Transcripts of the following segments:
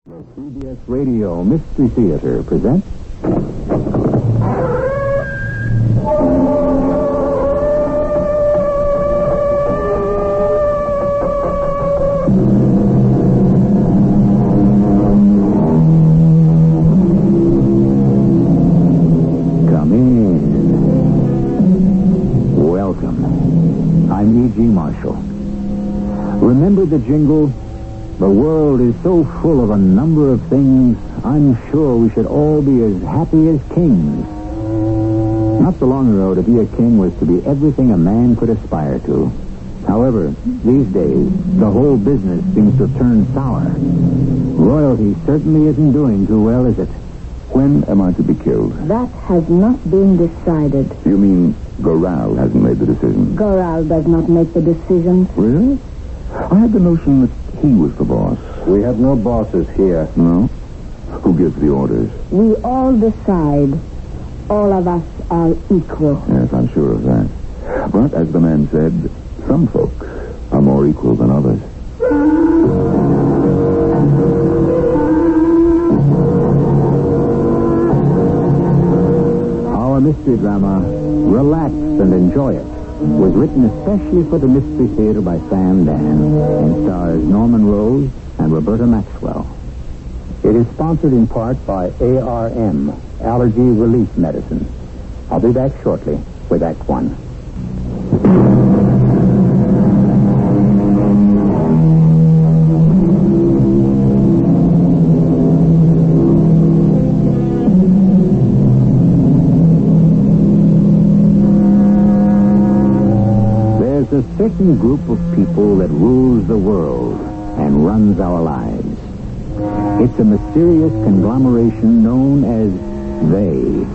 CBS Radio Mystery Theater presents... Come in. Welcome. I'm E.G. Marshall. Remember the jingle? The world is so full of a number of things, I'm sure we should all be as happy as kings. Not so long ago, to be a king was to be everything a man could aspire to. However, these days, the whole business seems to turn sour. Royalty certainly isn't doing too well, is it? When am I to be killed? That has not been decided. You mean Goral hasn't made the decision? Goral does not make the decisions. Really? I had the notion that he was the boss. We have no bosses here. No? Who gives the orders? We all decide. All of us are equal. Yes, I'm sure of that. But, as the man said, some folks are more equal than others. Our mystery drama, Relax and Enjoy It, was written especially for the Mystery Theater by Dann and stars Norman Rose and Roberta Maxwell. It is sponsored in part by ARM, Allergy Relief Medicine. I'll be back shortly with Act One. There's a certain group of people that rules the world and runs our lives. It's a mysterious conglomeration known as they.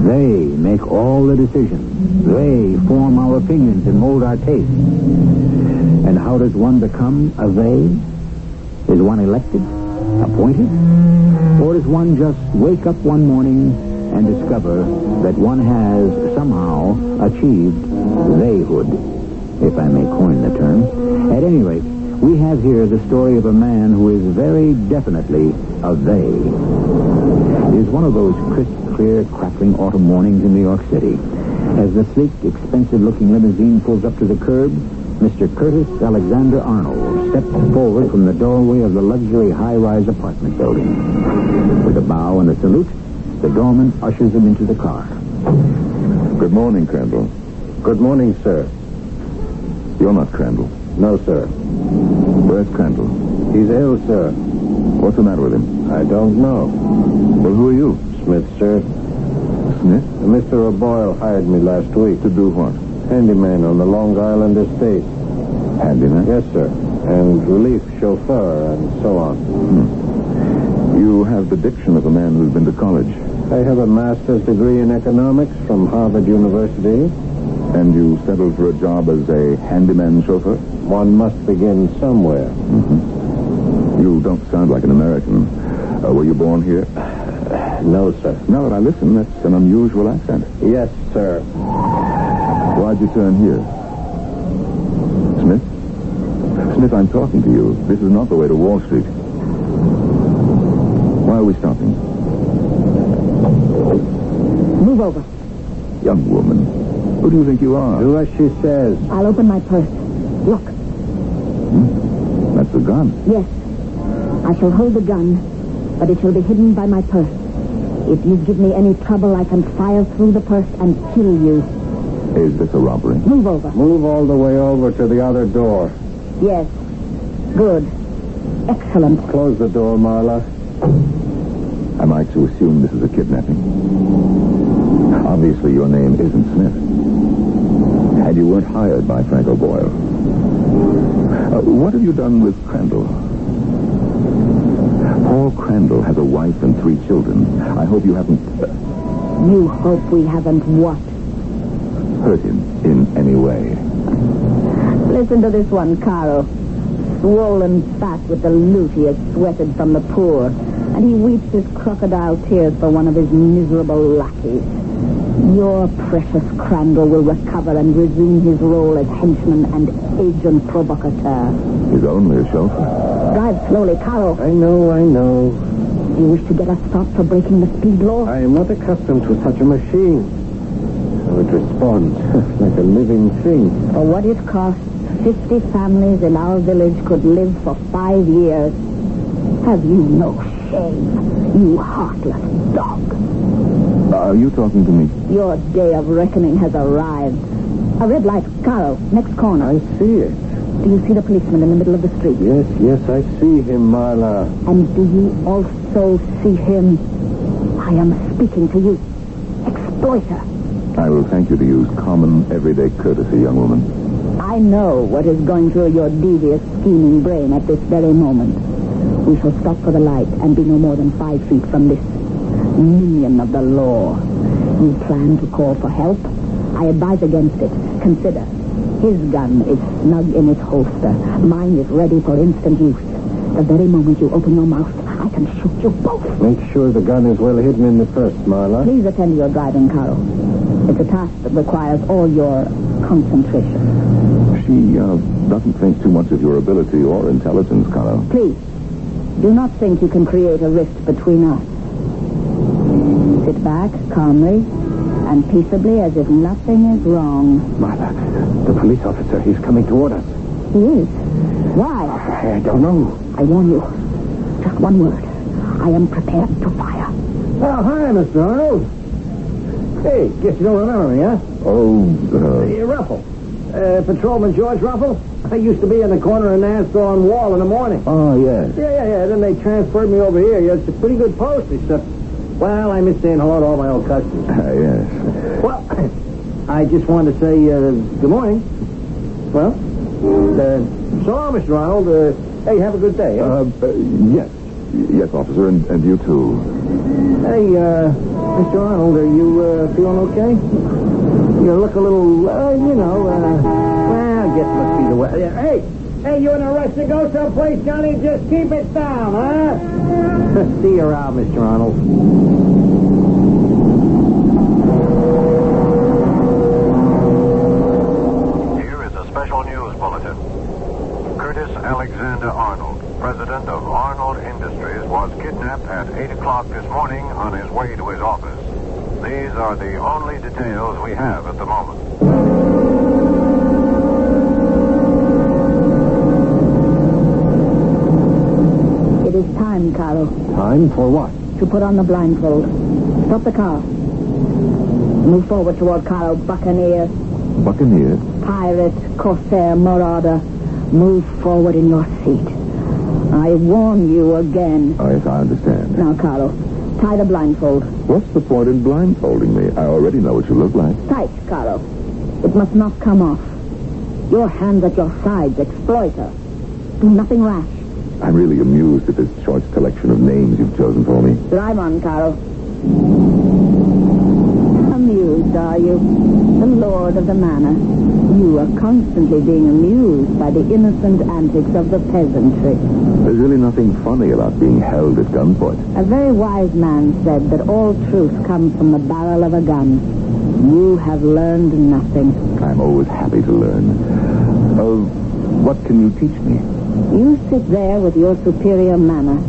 They make all the decisions. They form our opinions and mold our tastes. And how does one become a they? Is one elected? Appointed? Or does one just wake up one morning and discover that one has somehow achieved theyhood, if I may coin the term? At any rate, we have here the story of a man who is very definitely a they. It is one of those crisp, clear, crackling autumn mornings in New York City. As the sleek, expensive-looking limousine pulls up to the curb, Mr. Curtis Alexander Arnold steps forward from the doorway of the luxury high-rise apartment building. With a bow and a salute, the doorman ushers him into the car. Good morning, Crandall. Good morning, sir. You're not Crandall. No, sir. Where's Crandall? He's ill, sir. What's the matter with him? I don't know. Well, who are you? Smith, sir. Smith? Mr. O'Boyle hired me last week. To do what? Handyman on the Long Island estate. Handyman? Yes, sir. And relief chauffeur and so on. You have the diction of a man who's been to college. I have a master's degree in economics from Harvard University. And you settled for a job as a handyman chauffeur? One must begin somewhere. You don't sound like an American. Were you born here? No, sir. Now that I listen, that's an unusual accent. Yes, sir. Why'd you turn here? Smith? Smith, I'm talking to you. This is not the way to Wall Street. Why are we stopping? Move over. Young woman, who do you think you are? Do as she says. I'll open my purse. Look. That's a gun. Yes. I shall hold the gun, but it shall be hidden by my purse. If you give me any trouble, I can fire through the purse and kill you. Is this a robbery? Move over. Move all the way over to the other door. Yes. Good. Excellent. Close the door, Marla. Am I to assume this is a kidnapping? Obviously, your name isn't Smith. And you weren't hired by Frank O'Boyle. What have you done with Crandall? Paul Crandall has a wife and 3 children. I hope you haven't... You hope we haven't what? hurt him in any way. Listen to this one, Caro. Swollen fat with the loot he has sweated from the poor. And he weeps his crocodile tears for one of his miserable lackeys. Your precious Crandall will recover and resume his role as henchman and agent provocateur. He's only a chauffeur. Drive slowly, Carl. I know. Do you wish to get us stopped for breaking the speed law? I am not accustomed to such a machine. So it responds like a living thing. For what it costs, 50 families in our village could live for 5 years. Have you no shame, you heartless dog? Are you talking to me? Your day of reckoning has arrived. A red light, Carl, next corner. I see it. Do you see the policeman in the middle of the street? Yes, I see him, Marla. And do you also see him? I am speaking to you. Exploiter. I will thank you to use common, everyday courtesy, young woman. I know what is going through your devious, scheming brain at this very moment. We shall stop for the light and be no more than 5 feet from this minion of the law. You plan to call for help? I advise against it. Consider. His gun is snug in its holster. Mine is ready for instant use. The very moment you open your mouth, I can shoot you both. Make sure the gun is well hidden in the purse, Marla. Please attend to your driving, Carl. It's a task that requires all your concentration. She doesn't think too much of your ability or intelligence, Carl. Please, do not think you can create a rift between us. Sit back, calmly, and peaceably as if nothing is wrong. Marla, the police officer, he's coming toward us. He is. Why? I don't know. I warn you. Just one word. I am prepared to fire. Oh, hi, Mr. Arnold. Hey, guess you don't remember me, huh? Hey, Ruffle. Patrolman George Ruffle? I used to be in the corner of Nassau and Wall in the morning. Oh, yes. Yeah. Then they transferred me over here. Yeah, it's a pretty good post, except, well, I miss saying hello to all my old customers. Yes. Well, I just wanted to say good morning. Well, so long, Mr. Arnold. Hey, have a good day. Yes. Yes, officer, and you too. Hey, Mr. Arnold, are you feeling okay? You look a little, well, I guess it must be the weather. Hey, you in a rush to go someplace, Johnny? Just keep it down, huh? See you around, Mr. Arnold. Here is a special news bulletin. Curtis Alexander Arnold, president of Arnold Industries, was kidnapped at 8 o'clock this morning on his way to his office. These are the only details we have at the moment. It is time, Carl. Time for what? To put on the blindfold. Stop the car. Move forward toward Carl. Buccaneer. Buccaneer? Pirate, corsair, marauder. Move forward in your seat. I warn you again. Oh, yes, I understand. Now, Carlo, tie the blindfold. What's the point in blindfolding me? I already know what you look like. Tight, Carlo. It must not come off. Your hands at your sides, exploiter. Do nothing rash. I'm really amused at this choice collection of names you've chosen for me. Drive on, Carlo. Amused, are you? The lord of the manor. You are constantly being amused by the innocent antics of the peasantry. There's really nothing funny about being held at gunpoint. A very wise man said that all truth comes from the barrel of a gun. You have learned nothing. I'm always happy to learn. What can you teach me? You sit there with your superior manner.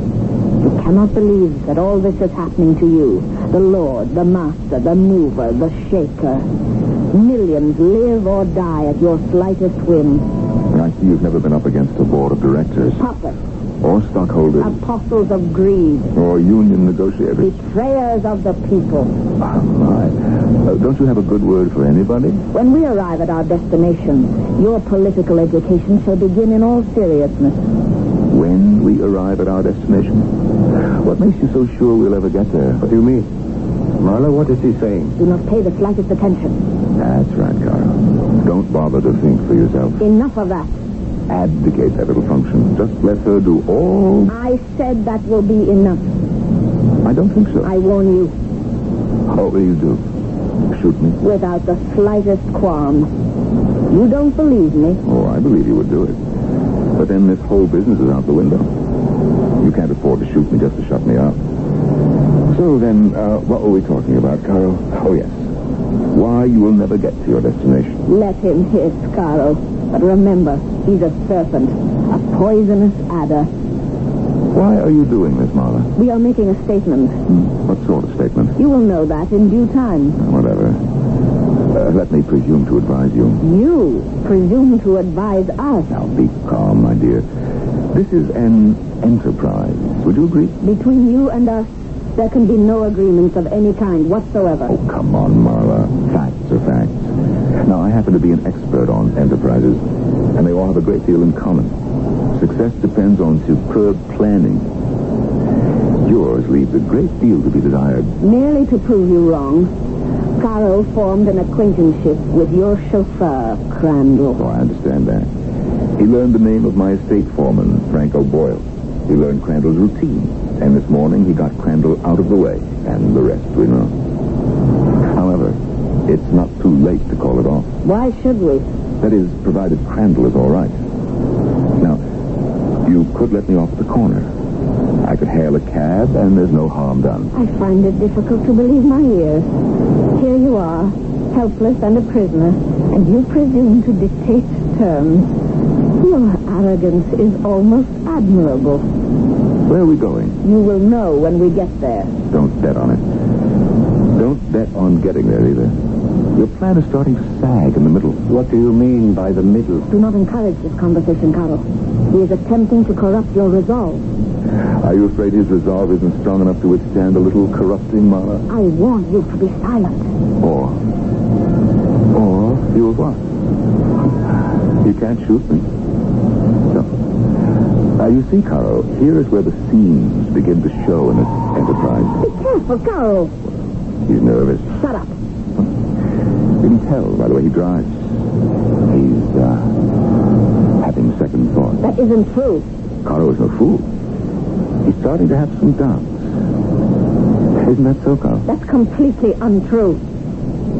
You cannot believe that all this is happening to you. The lord, the master, the mover, the shaker. Millions live or die at your slightest whim. I see you've never been up against a board of directors. Puppets. Or stockholders. Apostles of greed. Or union negotiators. Betrayers of the people. Oh, my. Don't you have a good word for anybody? When we arrive at our destination, your political education shall begin in all seriousness. When we arrive at our destination? What makes you so sure we'll ever get there? What do you mean? Marla, what is he saying? Do not pay the slightest attention. That's right, Carl. Don't bother to think for yourself. Enough of that. Abdicate that little function. Just let her do all... I said that will be enough. I don't think so. I warn you. What will you do? Shoot me? Without the slightest qualm. You don't believe me? Oh, I believe you would do it. But then this whole business is out the window. You can't afford to shoot me just to shut me up. So then, what were we talking about, Carl? Oh, yes. Why you will never get to your destination. Let him hiss, Carl. But remember, he's a serpent, a poisonous adder. Why are you doing this, Marla? We are making a statement. What sort of statement? You will know that in due time. Whatever. Let me presume to advise you. You presume to advise us. Now, be calm, my dear. This is an enterprise. Would you agree? Between you and us, there can be no agreements of any kind whatsoever. Oh, come on, Marla. Facts are facts. Now, I happen to be an expert on enterprises, and they all have a great deal in common. Success depends on superb planning. Yours leaves a great deal to be desired. Merely to prove you wrong, Carl formed an acquaintanceship with your chauffeur, Crandall. Oh, I understand that. He learned the name of my estate foreman, Frank O'Boyle. He learned Crandall's routine, and this morning he got Crandall out of the way, and the rest we know. However, it's not too late to call it off. Why should we? That is, provided Crandall is all right. Now, you could let me off at the corner. I could hail a cab, and there's no harm done. I find it difficult to believe my ears. Here you are, helpless and a prisoner, and you presume to dictate terms. Your arrogance is almost admirable. Where are we going? You will know when we get there. Don't bet on it. Don't bet on getting there, either. Your plan is starting to sag in the middle. What do you mean by the middle? Do not encourage this conversation, Carl. He is attempting to corrupt your resolve. Are you afraid his resolve isn't strong enough to withstand a little corrupting, Marla? I want you to be silent. Or you will what? You can't shoot me. No. You see, Carl, here is where the seams begin to show in this enterprise. Be careful, Carl. He's nervous. Shut up. You can tell by the way he drives. He's having second thoughts. That isn't true. Carl is no fool. He's starting to have some doubts. Isn't that so, Carl? That's completely untrue.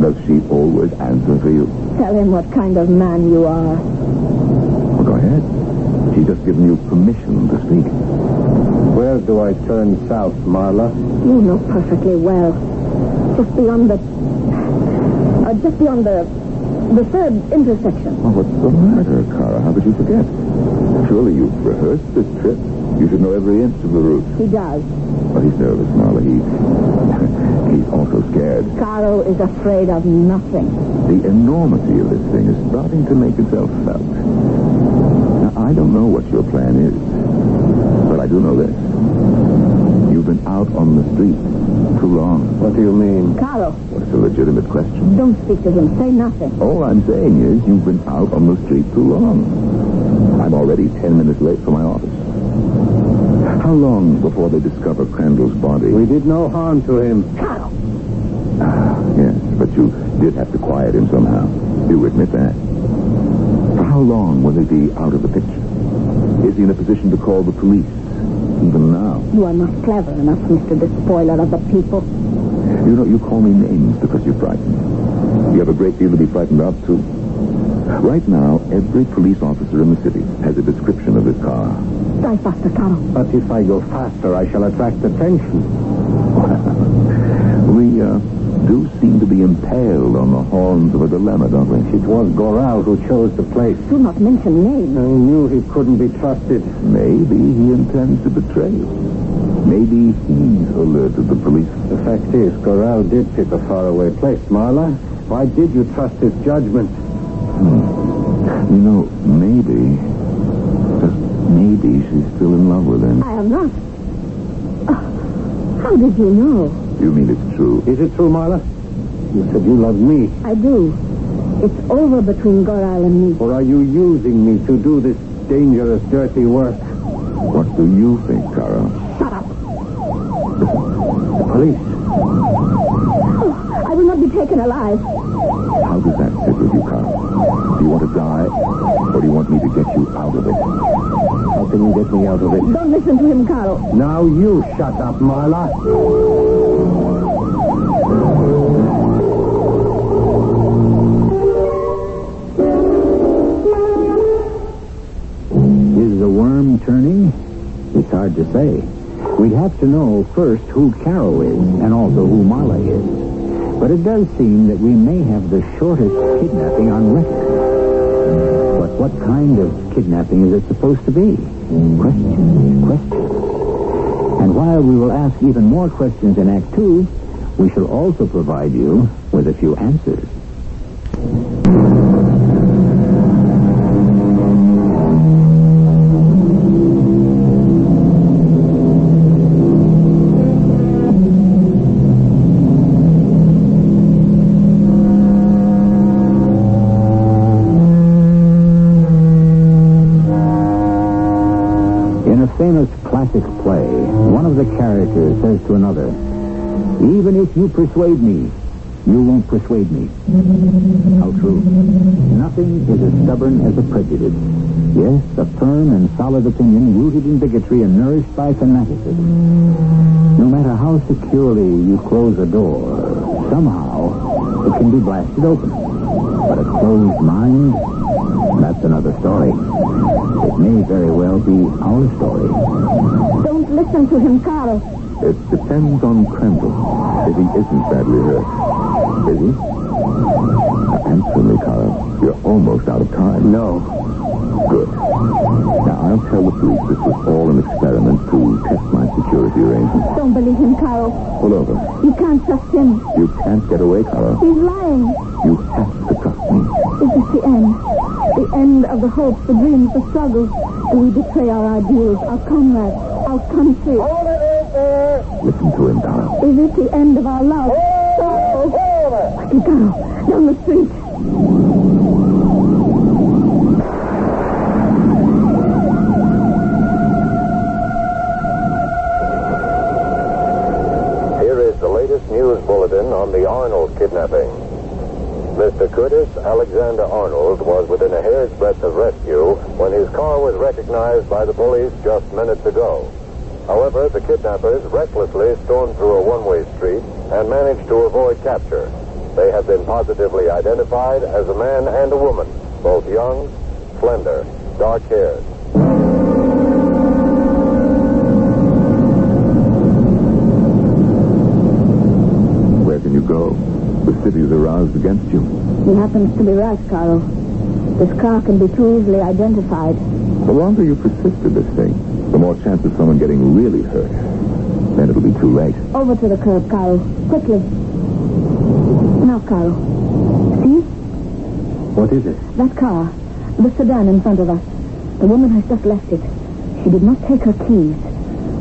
Does she always answer for you? Tell him what kind of man you are. Well, go ahead. She's just given you permission to speak. Where do I turn south, Marla? You know perfectly well. Just beyond the third intersection. Well, what's the matter, Cara? How could you forget? Surely you've rehearsed this trip. You should know every inch of the route. He does. But he's nervous, Marla. He's also scared. Carl is afraid of nothing. The enormity of this thing is starting to make itself felt. Now, I don't know what your plan is, but I do know this. You've been out on the street too long. What do you mean? Carl. What's a legitimate question? Don't speak to him. Say nothing. All I'm saying is you've been out on the street too long. I'm already 10 minutes late for my office. How long before they discover Crandall's body? We did no harm to him. Carl. Yes, but you did have to quiet him somehow. You admit that. For how long will he be out of the picture? Is he in a position to call the police? Even now. You are not clever enough, Mr. Despoiler of the people. You know, you call me names because you're frightened. You have a great deal to be frightened of, too. Right now, every police officer in the city has a description of this car. Drive faster, Carl. But if I go faster, I shall attract attention. We do seem to be impaled on the horns of a dilemma, don't we? It was Goral who chose the place. Do not mention names. I knew he couldn't be trusted. Maybe he intends to betray you. Maybe he's alerted the police. The fact is, Goral did pick a faraway place, Marla. Why did you trust his judgment? You know, maybe, just maybe she's still in love with him. I am not. How did you know? You mean it's true? Is it true, Marla? You said you loved me. I do. It's over between Goral and me. Or are you using me to do this dangerous, dirty work? What do you think, Cara? Shut up. The police. Oh, I will not be taken alive. How does that sit with you, Cara? Do you want to die, or do you want me to get you out of it? How can you get me out of it? Don't listen to him, Carl. Now you shut up, Marla. Is the worm turning? It's hard to say. We'd have to know first who Carol is, and also who Marla is. But it does seem that we may have the shortest kidnapping on record. But what kind of kidnapping is it supposed to be? Questions. And while we will ask even more questions in Act 2, we shall also provide you with a few answers. In a famous classic play, one of the characters says to another, "Even if you persuade me, you won't persuade me." How true. Nothing is as stubborn as a prejudice. Yes, a firm and solid opinion rooted in bigotry and nourished by fanaticism. No matter how securely you close a door, somehow it can be blasted open. But a closed mind, that's another story. It may very well be our story. Don't listen to him, Carl. It depends on Krendel. If he isn't badly hurt. Is he? Answer me, Carl. You're almost out of time. No. Good. Now, I'll tell the police this was all an experiment to test my security arrangements. Don't believe him, Carl. Pull over. You can't trust him. You can't get away, Carl. He's lying. You have to trust me. Is this the end? The end of the hopes, the dreams, the struggles? Do we betray our ideals, our comrades, our country? Listen to him, Carl. Is it the end of our love? Oh, quickly, Carl, down the street. Here is the latest news bulletin on the Arnold kidnapping. Mr. Curtis Alexander Arnold was within a hair's breadth of rescue when his car was recognized by the police just minutes ago. However, the kidnappers recklessly stormed through a one-way street and managed to avoid capture. They have been positively identified as a man and a woman, both young, slender, dark-haired. Where can you go? The city is aroused against you. He happens to be right, Carl. This car can be too easily identified. The longer you persist in this thing, the more chance of someone getting really hurt. Then it'll be too late. Over to the curb, Carl. Quickly. Now, Carl. See? What is it? That car. The sedan in front of us. The woman has just left it. She did not take her keys.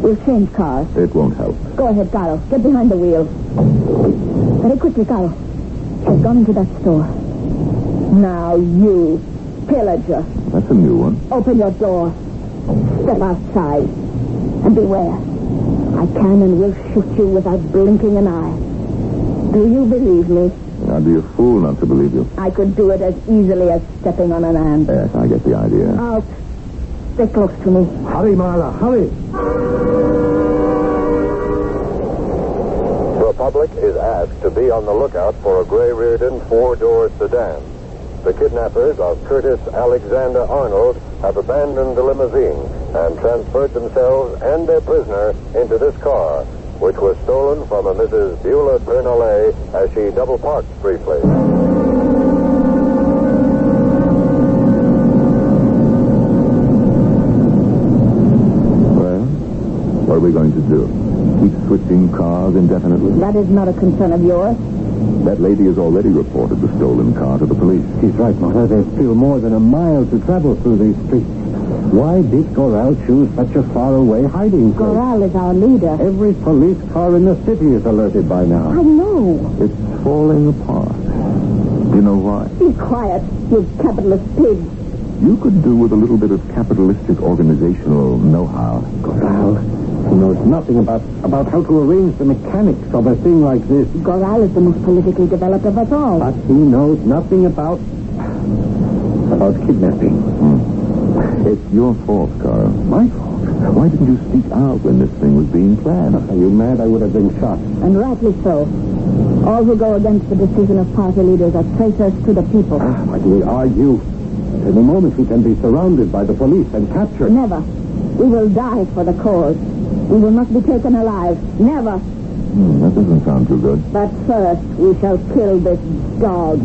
We'll change cars. It won't help. Go ahead, Carl. Get behind the wheel. Very quickly, Carl. She's gone into that store. Now, you pillager. That's a new one. Open your door. Step outside. And beware. I can and will shoot you without blinking an eye. Do you believe me? I'd be a fool not to believe you. I could do it as easily as stepping on an ant. Yes, I get the idea. Out. Stay close to me. Hurry, Marla, hurry. The public is asked to be on the lookout for a gray Reardon four-door sedan. The kidnappers of Curtis Alexander Arnold have abandoned the limousine and transferred themselves and their prisoner into this car, which was stolen from a Mrs. Beulah Bernoulli as she double-parked briefly. Well, what are we going to do? Keep switching cars indefinitely? That is not a concern of yours. That lady has already reported the stolen car to the police. She's right, Mother. There's still more than a mile to travel through these streets. Why did Goral choose such a faraway hiding place? Goral is our leader. Every police car in the city is alerted by now. I know. It's falling apart. Do you know why? Be quiet, you capitalist pig. You could do with a little bit of capitalistic organizational know-how. Goral, he knows nothing about how to arrange the mechanics of a thing like this. Goral is the most politically developed of us all. But he knows nothing about kidnapping. It's your fault, Carl. My fault? Why didn't you speak out when this thing was being planned? Are you mad? I would have been shot. And rightly so. All who go against the decision of party leaders are traitors to the people. Why do we argue? At any moment we can be surrounded by the police and captured. Never. We will die for the cause. We will not be taken alive. Never. That doesn't sound too good. But first, we shall kill this dog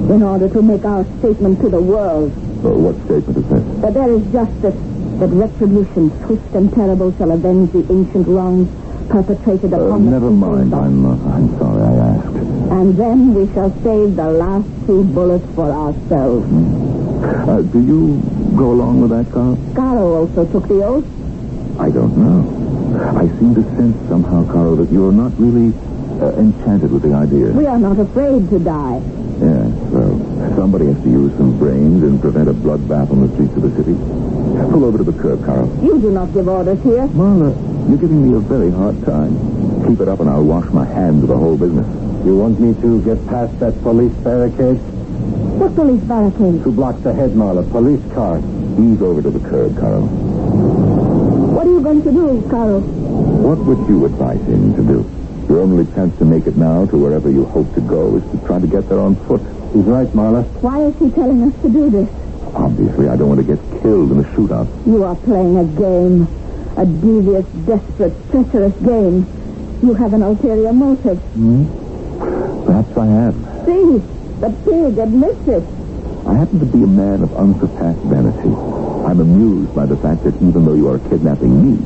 in order to make our statement to the world. What statement is this? That there is justice, that retribution, swift and terrible, shall avenge the ancient wrongs perpetrated upon the Never mind. I'm sorry I asked. And then we shall save the last 2 bullets for ourselves. Do you go along with that, Carl? Caro also took the oath. I don't know. I seem to sense somehow, Carl, that you're not really enchanted with the idea. We are not afraid to die. Yes, well, somebody has to use some brains and prevent a bloodbath on the streets of the city. Pull over to the curb, Carl. You do not give orders here. Marla, you're giving me a very hard time. Keep it up and I'll wash my hands of the whole business. You want me to get past that police barricade? What police barricade? 2 blocks ahead, Marla. Police car. Ease over to the curb, Carl. What are you going to do, Caro? What would you advise him to do? Your only chance to make it now to wherever you hope to go is to try to get there on foot. He's right, Marla. Why is he telling us to do this? Obviously, I don't want to get killed in a shootout. You are playing a game. A devious, desperate, treacherous game. You have an ulterior motive. Perhaps I have. See, the pig admits it. I happen to be a man of unsurpassed vanity. I'm amused by the fact that even though you are kidnapping me,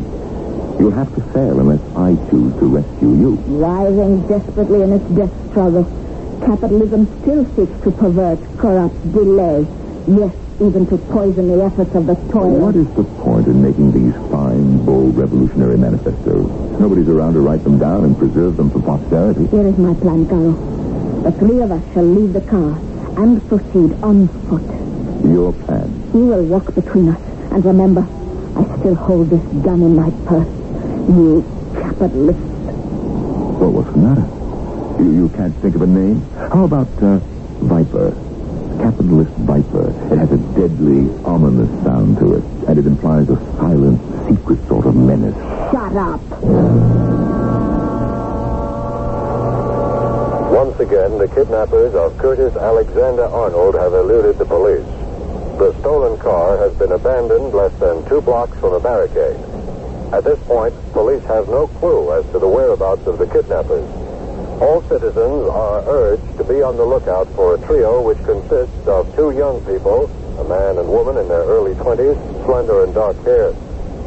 you'll have to fail unless I choose to rescue you. Writhing desperately in its death struggle, capitalism still seeks to pervert, corrupt, delay, yes, even to poison the efforts of the toiler. What is the point in making these fine, bold revolutionary manifestos? Nobody's around to write them down and preserve them for posterity. Here is my plan, Caro. The 3 of us shall leave the car and proceed on foot. Your plan? You will walk between us. And remember, I still hold this gun in my purse. You capitalist. Well, what's the matter? You can't think of a name? How about Viper? Capitalist Viper. It has a deadly, ominous sound to it, and it implies a silent, secret sort of menace. Shut up. Once again, the kidnappers of Curtis Alexander Arnold have eluded the police. The stolen car has been abandoned less than 2 blocks from a barricade. At this point, police have no clue as to the whereabouts of the kidnappers. All citizens are urged to be on the lookout for a trio which consists of 2 young people, a man and woman in their early 20s, slender and dark-haired.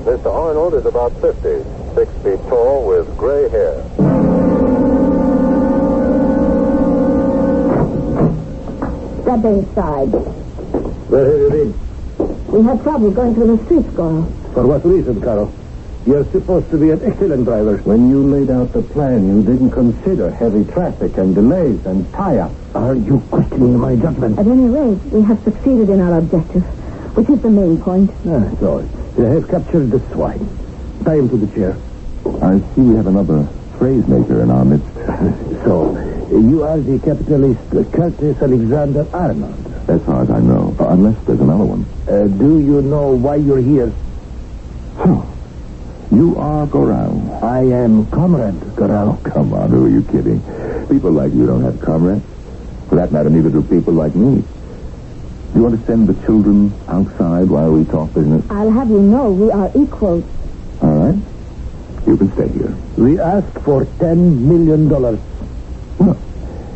Mr. Arnold is about 50, 6 feet tall with gray hair. Step inside. Where have you been? We had trouble going through the streets, Caro. For what reason, Caro? You're supposed to be an excellent driver. When you laid out the plan, you didn't consider heavy traffic and delays and tie-ups. Are you questioning my judgment? At any rate, we have succeeded in our objective, which is the main point. So, they have captured the swine. Tie him to the chair. I see we have another phrase maker in our midst. So, you are the capitalist Curtis Alexander Arnold. As far as I know, unless there's another one. Do you know why you're here? You are Gorau. I am Comrade Gorau. Oh, come on, who are you kidding? People like you don't have comrades. For that matter, neither do people like me. Do you want to send the children outside while we talk business? I'll have you know we are equals. All right. You can stay here. We ask for $10 million. Well,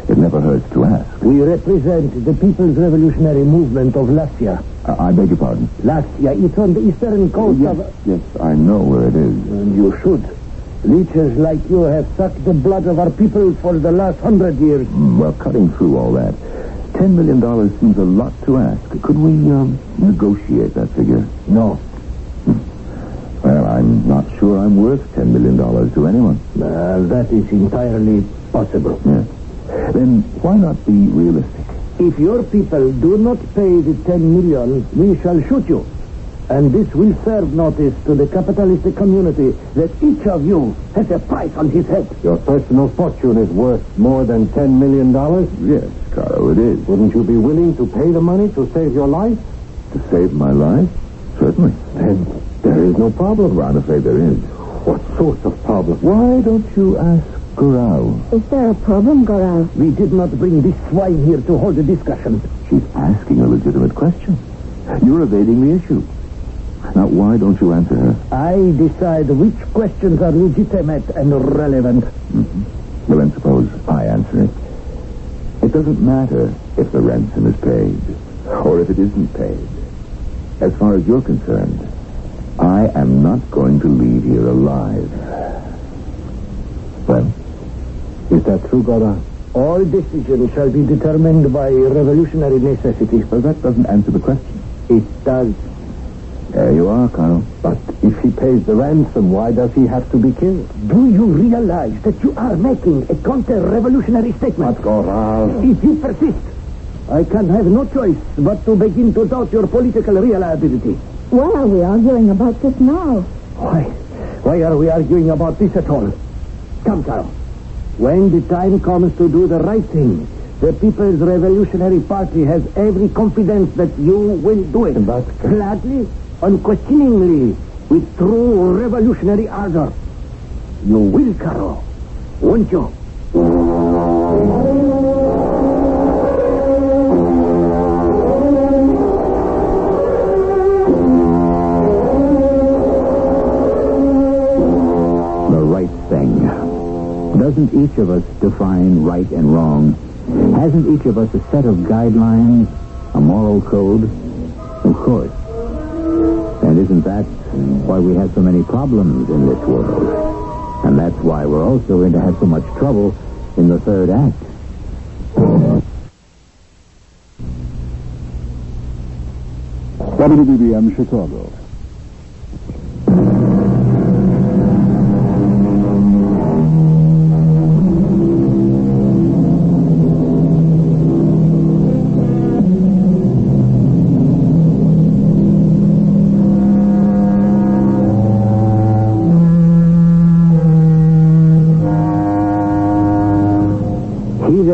it never hurts to ask. We represent the People's Revolutionary Movement of Latvia. I beg your pardon? Latvia, it's on the eastern coast Yes, of... I know where it is. And you should. Leeches like you have sucked the blood of our people for the last 100 years. Well, cutting through all that, $10 million seems a lot to ask. Could we negotiate that figure? No. Well, I'm not sure I'm worth $10 million to anyone. That is entirely possible. Yeah. Then why not be realistic? If your people do not pay the 10 million, we shall shoot you. And this will serve notice to the capitalist community that each of you has a price on his head. Your personal fortune is worth more than $10 million? Yes, Carlo, it is. Wouldn't you be willing to pay the money to save your life? To save my life? Certainly. Then there is no problem. Well, I'm afraid there is. What sort of problem? Why don't you ask Gorau? Is there a problem, Gorau? We did not bring this swine here to hold a discussion. She's asking a legitimate question. You're evading the issue. Now, why don't you answer her? I decide which questions are legitimate and relevant. Mm-hmm. Well, then suppose I answer it. It doesn't matter if the ransom is paid or if it isn't paid. As far as you're concerned, I am not going to leave here alive. Well, is that true, Gora? All decisions shall be determined by revolutionary necessity. Well, that doesn't answer the question. It does. There you are, Colonel. But if he pays the ransom, why does he have to be killed? Do you realize that you are making a counter-revolutionary statement? But, Gora... If you persist, I can have no choice but to begin to doubt your political reliability. Why are we arguing about this now? Why are we arguing about this at all? Come, Carl. When the time comes to do the right thing, the People's Revolutionary Party has every confidence that you will do it. But gladly, unquestioningly, with true revolutionary ardor. You will, Carl, won't you? Doesn't each of us define right and wrong? Hasn't each of us a set of guidelines, a moral code? Of course. And isn't that why we have so many problems in this world? And that's why we're also going to have so much trouble in the third act. WBBM Chicago.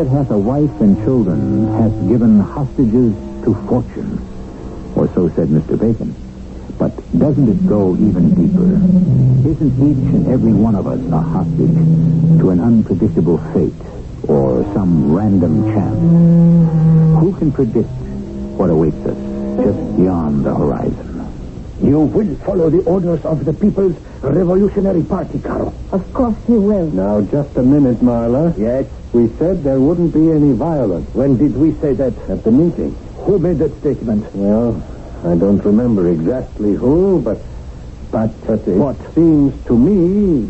Hath a wife and children, hath given hostages to fortune. Or so said Mr. Bacon. But doesn't it go even deeper? Isn't each and every one of us a hostage to an unpredictable fate or some random chance? Who can predict what awaits us just beyond the horizon? You will follow the orders of the People's Revolutionary Party, Carl. Of course he will. Now, just a minute, Marla. Yes? We said there wouldn't be any violence. When did we say that? At the meeting. Who made that statement? Well, I don't remember exactly who, but what seems to me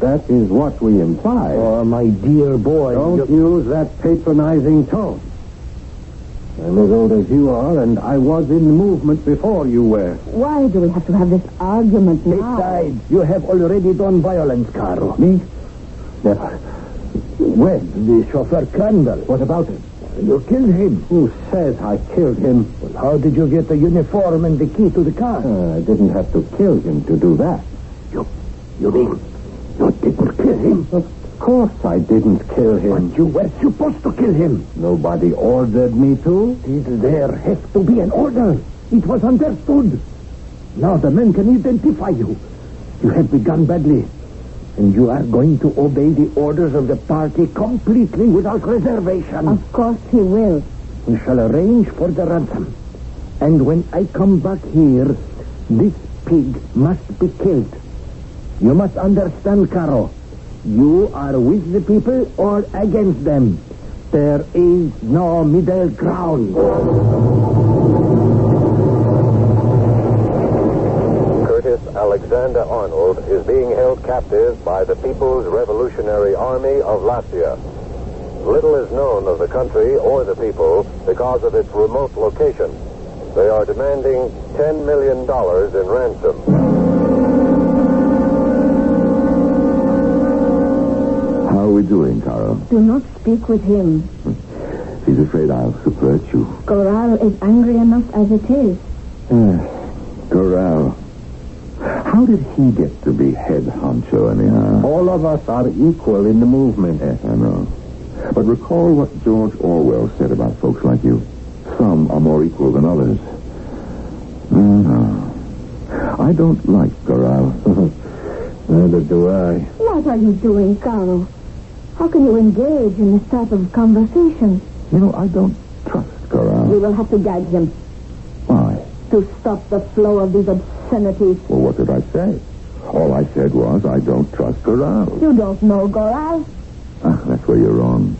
that is what we imply. Oh, my dear boy. Don't use that patronizing tone. I'm as old as you are, and I was in the movement before you were. Why do we have to have this argument now? Besides, you have already done violence, Carl. Me? Yeah. When? The chauffeur Crandall. What about him? You killed him. Who says I killed him? Well, how did you get the uniform and the key to the car? I didn't have to kill him to do that. You mean you didn't kill him? Of course I didn't kill him. But you were supposed to kill him. Nobody ordered me to. Did there have to be an order? It was understood. Now the men can identify you. You have begun badly. And you are going to obey the orders of the party completely without reservation. Of course he will. We shall arrange for the ransom. And when I come back here, this pig must be killed. You must understand, Caro. You are with the people or against them. There is no middle ground. Alexander Arnold is being held captive by the People's Revolutionary Army of Latvia. Little is known of the country or the people because of its remote location. They are demanding $10 million in ransom. How are we doing, Carol? Do not speak with him. He's afraid I'll subvert you. Corral is angry enough as it is. Corral. How did he get to be head honcho anyhow? All of us are equal in the movement. Yes, I know. But recall what George Orwell said about folks like you. Some are more equal than others. No. I don't like Corral. Neither do I. What are you doing, Carlo? How can you engage in this type of conversation? You know, I don't trust Corral. We will have to gag him. Why? To stop the flow of these absurd obscenities. Well, what did I say? All I said was I don't trust Goral. You don't know Goral. That's where you're wrong.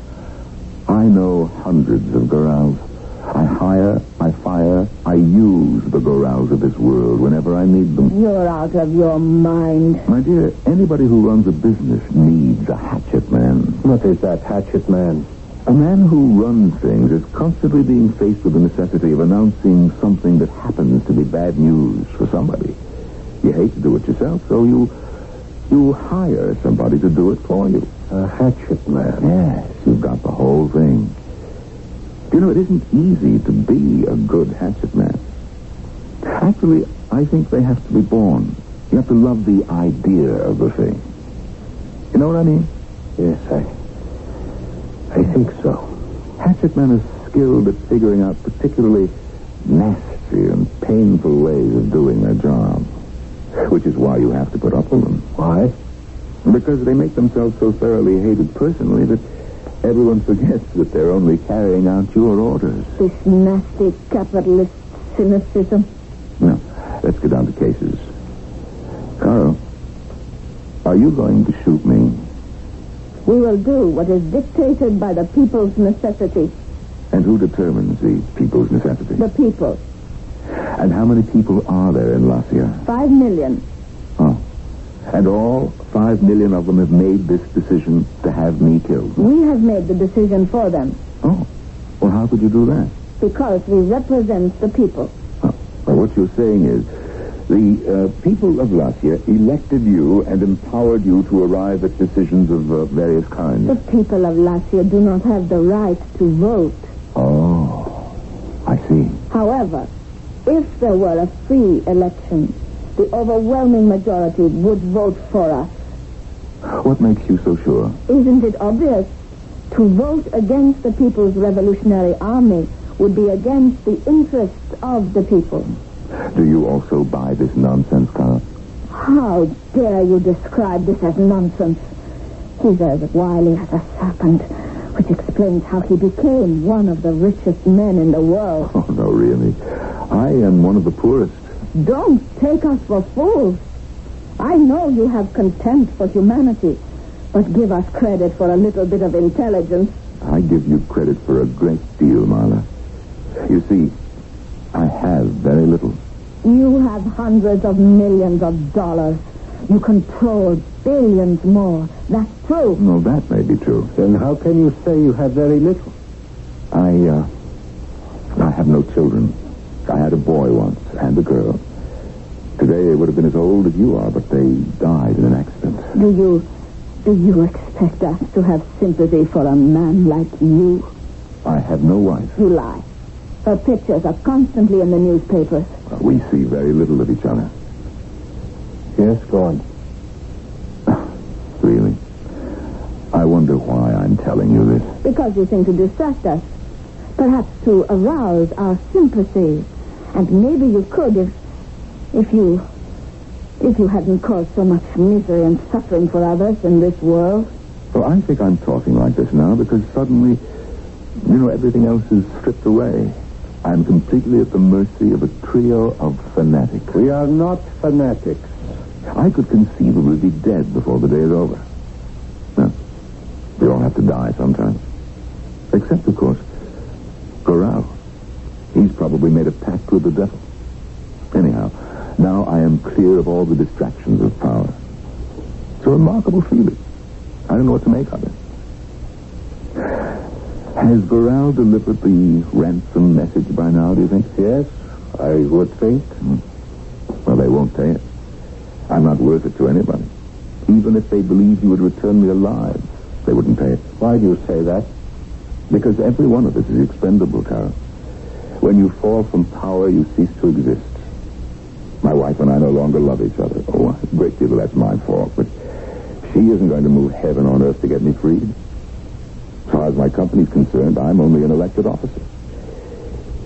I know hundreds of Gorals. I hire, I fire, I use the Gorals of this world whenever I need them. You're out of your mind. My dear, anybody who runs a business needs a hatchet man. What is that hatchet man? A man who runs things is constantly being faced with the necessity of announcing something that happens to be bad news for somebody. You hate to do it yourself, so you hire somebody to do it for you. A hatchet man. Yes, you've got the whole thing. You know, it isn't easy to be a good hatchet man. Actually, I think they have to be born. You have to love the idea of the thing. You know what I mean? Yes, I think so. Hatchet men are skilled at figuring out particularly nasty and painful ways of doing their job. Which is why you have to put up with them. Why? Because they make themselves so thoroughly hated personally that everyone forgets that they're only carrying out your orders. This nasty capitalist cynicism. Now, let's get down to cases. Carl, are you going to shoot me? We will do what is dictated by the people's necessity. And who determines the people's necessity? The people. And how many people are there in Lacia? 5 million. Oh. And all 5 million of them have made this decision to have me killed? We have made the decision for them. Oh. Well, how could you do that? Because we represent the people. Oh. Well, what you're saying is the people of Lacia elected you and empowered you to arrive at decisions of various kinds. The people of Lacia do not have the right to vote. Oh. I see. However, if there were a free election, the overwhelming majority would vote for us. What makes you so sure? Isn't it obvious? To vote against the People's Revolutionary Army would be against the interests of the people. Do you also buy this nonsense, Carl? How dare you describe this as nonsense? He's as wily as a serpent, which explains how he became one of the richest men in the world. Oh, no, really. I am one of the poorest. Don't take us for fools. I know you have contempt for humanity, but give us credit for a little bit of intelligence. I give you credit for a great deal, Marla. You see, I have very little. You have hundreds of millions of dollars. You control billions more. That's true. No, that may be true. Then how can you say you have very little? I have no children. I had a boy once and a girl. Today they would have been as old as you are, but they died in an accident. Do you expect us to have sympathy for a man like you? I have no wife. You lie. Her pictures are constantly in the newspapers. We see very little of each other. Yes, go on. Really? I wonder why I'm telling you this. Because you think to distract us. Perhaps to arouse our sympathy. And maybe you could if you hadn't caused so much misery and suffering for others in this world. Well, I think I'm talking like this now because suddenly, everything else is stripped away. I'm completely at the mercy of a trio of fanatics. We are not fanatics. I could conceivably be dead before the day is over. Now, we all have to die sometime. Except, of course, Goral. He's probably made a pact with the devil. Anyhow, now I am clear of all the distractions of power. It's a remarkable feeling. I don't know what to make of it. Has Goral delivered the ransom message by now, do you think? Yes, I would think. Well, they won't pay it. I'm not worth it to anybody. Even if they believed you would return me alive, they wouldn't pay it. Why do you say that? Because every one of us is expendable, Carol. When you fall from power, you cease to exist. My wife and I no longer love each other. Oh, a great deal of that's my fault, but she isn't going to move heaven on earth to get me freed. As far as my company's concerned, I'm only an elected officer.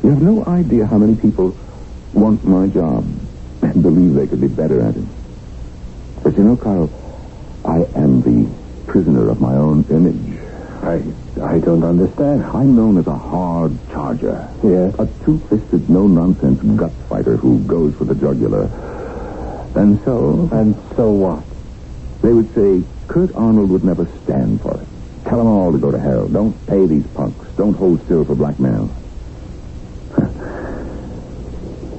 You have no idea how many people want my job and believe they could be better at it. But Carl, I am the prisoner of my own image. I don't understand. I'm known as a hard charger. Yes. A two-fisted, no-nonsense gut fighter who goes for the jugular. And so? And so what? They would say, Kurt Arnold would never stand for it. Tell them all to go to hell. Don't pay these punks. Don't hold still for blackmail.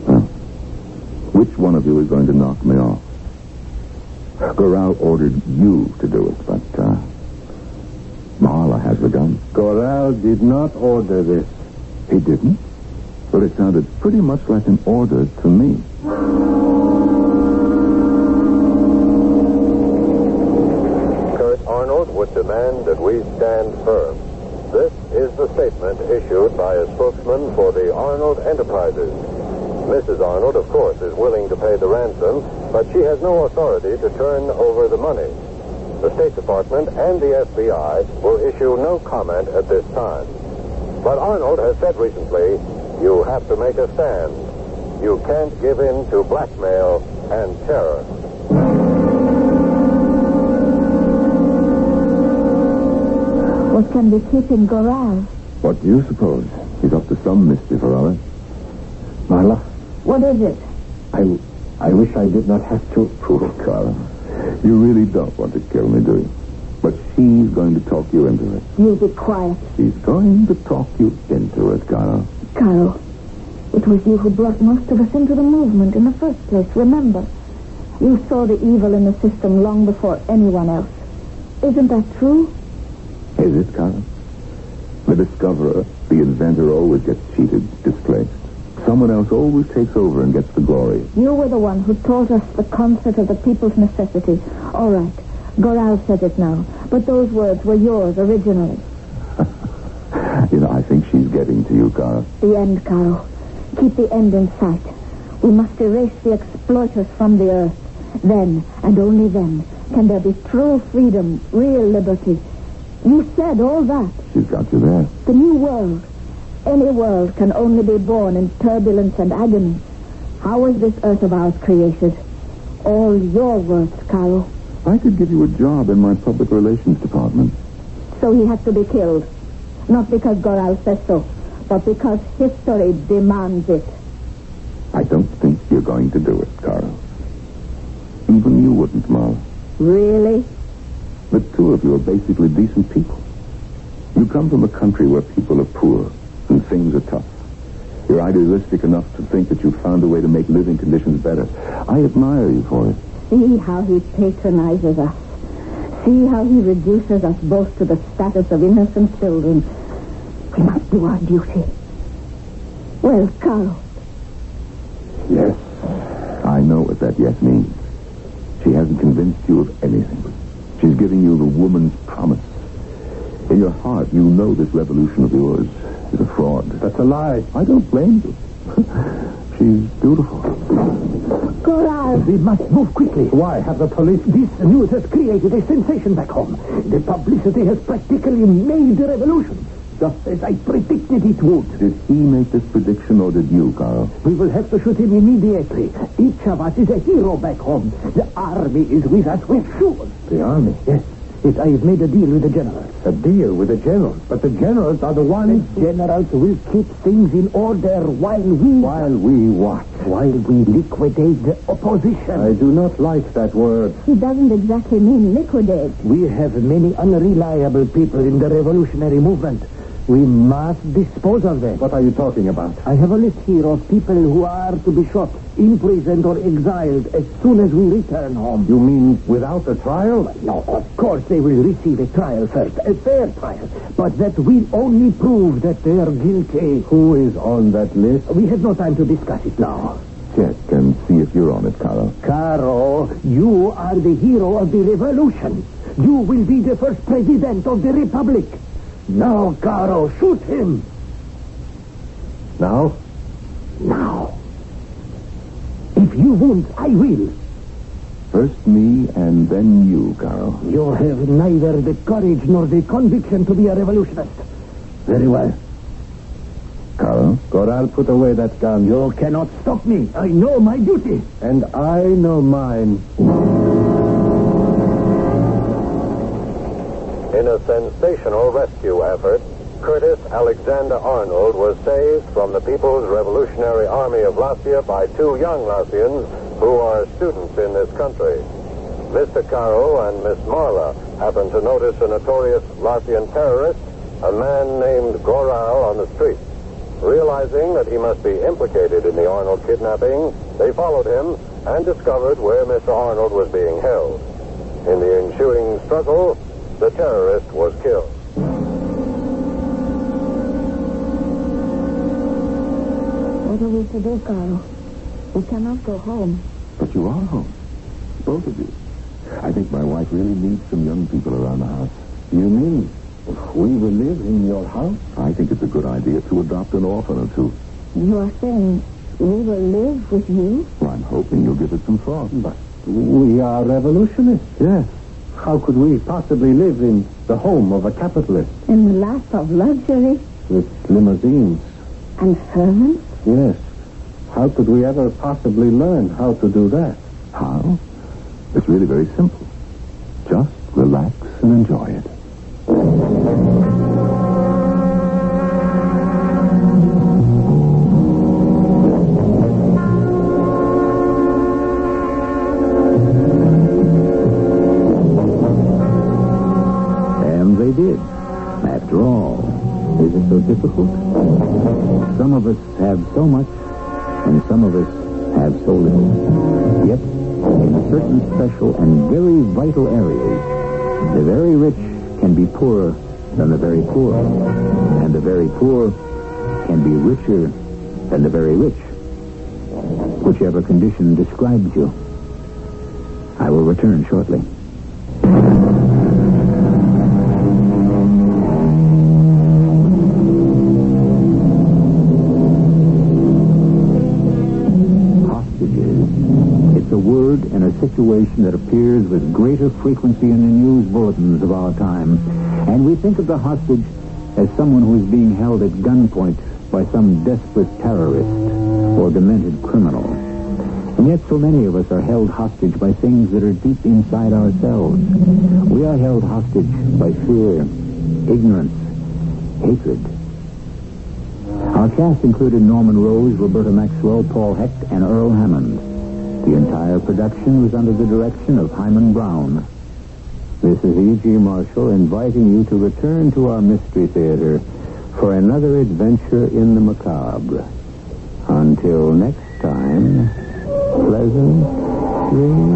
Well, which one of you is going to knock me off? Goral ordered you to do it, but, Marla has the gun. Goral did not order this. He didn't? Well, it sounded pretty much like an order to me. Kurt Arnold would demand that we stand firm. This is the statement issued by a spokesman for the Arnold Enterprises. Mrs. Arnold, of course, is willing to pay the ransom, but she has no authority to turn over the money. The State Department and the FBI will issue no comment at this time. But Arnold has said recently, you have to make a stand. You can't give in to blackmail and terror. What can be keeping Goral? What do you suppose? He's up to some mischief or other. Marla, What is it? I wish I did not have to. Poor Carl. You really don't want to kill me, do you? But she's going to talk you into it. You be quiet. She's going to talk you into it, Carl. Carl, it was you who brought most of us into the movement in the first place, remember? You saw the evil in the system long before anyone else. Isn't that true? Is it, Carl? The discoverer, the inventor, always gets cheated, displaced. Someone else always takes over and gets the glory. You were the one who taught us the concept of the people's necessity. All right, Goral says it now, but those words were yours originally. You know, I think she's getting to you, Carl. The end, Carl. Keep the end in sight. We must erase the exploiters from the earth. Then, and only then, can there be true freedom, real liberty. You said all that. She's got you there. The new world. Any world can only be born in turbulence and agony. How was this earth of ours created? All your words, Carl. I could give you a job in my public relations department. So he had to be killed. Not because Goral says so, but because history demands it. I don't think you're going to do it, Carl. Even you wouldn't, Marla. Really? The two of you are basically decent people. You come from a country where people are poor and things are tough. You're idealistic enough to think that you've found a way to make living conditions better. I admire you for it. See how he patronizes us. See how he reduces us both to the status of innocent children. We must do our duty. Well, Carl. Yes. I know what that yes means. She hasn't convinced you of anything. She's giving you the woman's promise. In your heart, you know this revolution of yours is a fraud. That's a lie. I don't blame you. She's beautiful. Goral! We must move quickly. Why? Have the police... This news has created a sensation back home. The publicity has practically made the revolution, just as I predicted it would. Did he make this prediction or did you, Carl? We will have to shoot him immediately. Each of us is a hero back home. The army is with us, we're sure. The army? Yes. Yes, I have made a deal with the generals. A deal with the generals? But the generals are the ones... The generals will keep things in order while we... While we what? While we liquidate the opposition. I do not like that word. He doesn't exactly mean liquidate. We have many unreliable people in the revolutionary movement. We must dispose of them. What are you talking about? I have a list here of people who are to be shot, imprisoned, or exiled as soon as we return home. You mean without a trial? No, of course they will receive a trial first, a fair trial. But that will only prove that they are guilty. Who is on that list? We have no time to discuss it now. Check and see if you're on it, Carl. Caro, you are the hero of the revolution. You will be the first president of the republic. Now, Caro, shoot him. Now? Now. If you won't, I will. First me and then you, Carl. You have neither the courage nor the conviction to be a revolutionist. Very well. Carl? Goral, put away that gun. You cannot stop me. I know my duty. And I know mine. In a sensational rescue effort, Curtis Alexander Arnold was saved from the People's Revolutionary Army of Latvia by two young Latvians who are students in this country. Mr. Caro and Miss Marla happened to notice a notorious Latvian terrorist, a man named Goral, on the street. Realizing that he must be implicated in the Arnold kidnapping, they followed him and discovered where Mr. Arnold was being held. In the ensuing struggle, the terrorist was killed. What are we to do, Carl? We cannot go home. But you are home. Both of you. I think my wife really needs some young people around the house. You mean we will live in your house? I think it's a good idea to adopt an orphan or two. You are saying we will live with you? Well, I'm hoping you'll give it some thought. But we are revolutionists. Yes. How could we possibly live in the home of a capitalist? In the lap of luxury? With limousines. And servants? Yes. How could we ever possibly learn how to do that? How? It's really very simple. Just relax and enjoy it. And they did. After all, is it so difficult? Some of us have so much, and some of us have so little. Yet, in certain special and very vital areas, the very rich can be poorer than the very poor, and the very poor can be richer than the very rich. Whichever condition describes you. I will return shortly. In a situation that appears with greater frequency in the news bulletins of our time. And we think of the hostage as someone who is being held at gunpoint by some desperate terrorist or demented criminal. And yet so many of us are held hostage by things that are deep inside ourselves. We are held hostage by fear, ignorance, hatred. Our cast included Norman Rose, Roberta Maxwell, Paul Hecht, and Earl Hammond. The entire production was under the direction of Hyman Brown. This is E.G. Marshall inviting you to return to our Mystery Theater for another adventure in the macabre. Until next time, pleasant dreams.